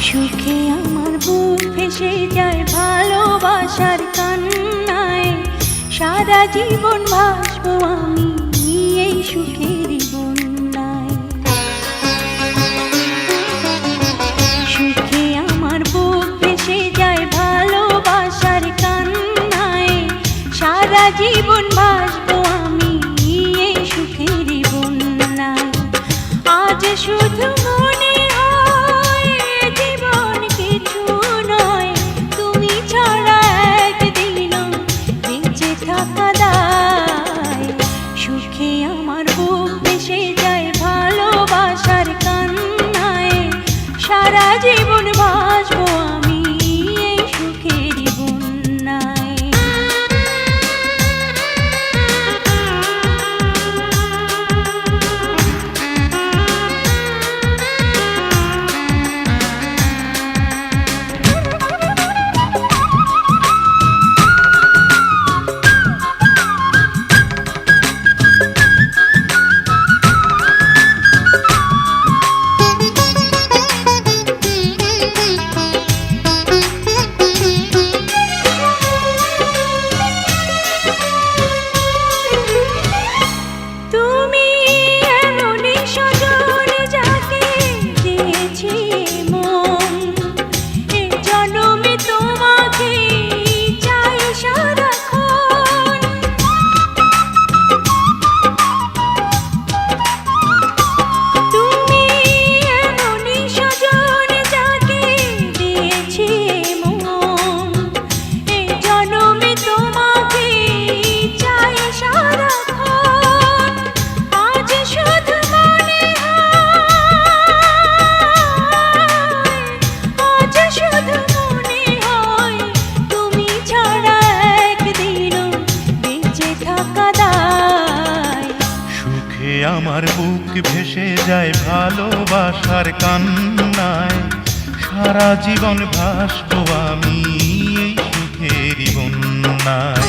সুখে আমার বুক ভেসে যায় ভালোবাসার কান্নায়, সারা জীবন ভাসবো আমি এই সুখের বন্যায়। সুখে আমার বুক ভেসে যায় ভালোবাসার কান্নায়, সারা জীবন ভাসবো আমি এই সুখের বন্যায়। আজ শুধু মনে হয় জীবন কিছু নয়, তুমি ছাড়া একদিনও বেঁচে থাকা দায়। সুখে আমার বুক ভেসে যায় ভালোবাসার কান্নায়, সারা জীবন ভাসবো আমি এই সুখের বন্যায়। আমার বুক ভেসে যায় ভালোবাসার কান্নায়, সারা জীবন ভাসবো আমি এই সুখের বন্যায়।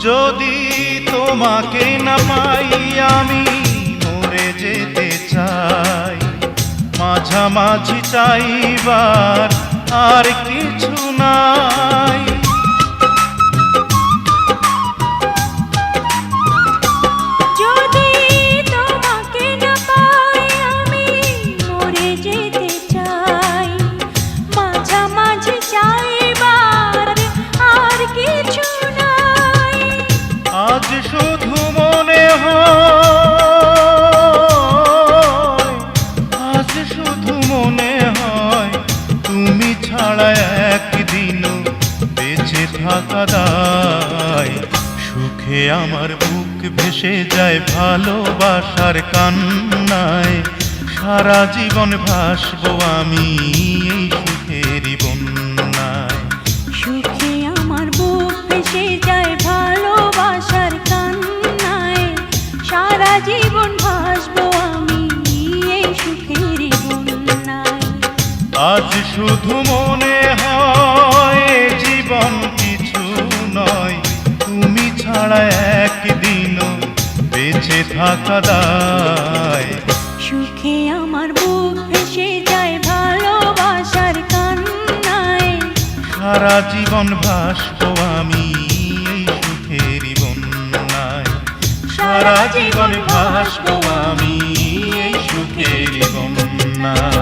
যদি তোমাকে না পাই আমি মরে যেতে চাই, মাঝামাঝি চাইবার আর কিছু নাই। যদি তোমাকে না পাই আমি মরে যেতে চাই, মাঝামাঝি চাইবার আর কিছু নাই। আজ শুধু মনে হয়, আজ শুধু মনে হয় তুমি ছাড়া একদিনও বেঁচে থাকা দায়। সুখে আমার বুক ভেসে যায় ভালোবাসার কান্নায়, সারা জীবন ভাসবো আমি এই সুখের বন্যায়। সুখে আমার বুক ভেসে যায় ভালোবাসার কান্নায়, সারা জীবন ভাসবো আমি এই সুখের বন্যায়। আজ শুধু মনে হয় জীবন কিছু নয়, তুমি ছাড়া একদিনও বেঁচে থাকা দায়। সুখে আমার বুক ভেসে যায় ভালোবাসার কান্নায়, সারা জীবন ভাসবো আমি এই সুখের বন্যায়। সারা জীবন ভাসবো আমি এই সুখের বন্যায়।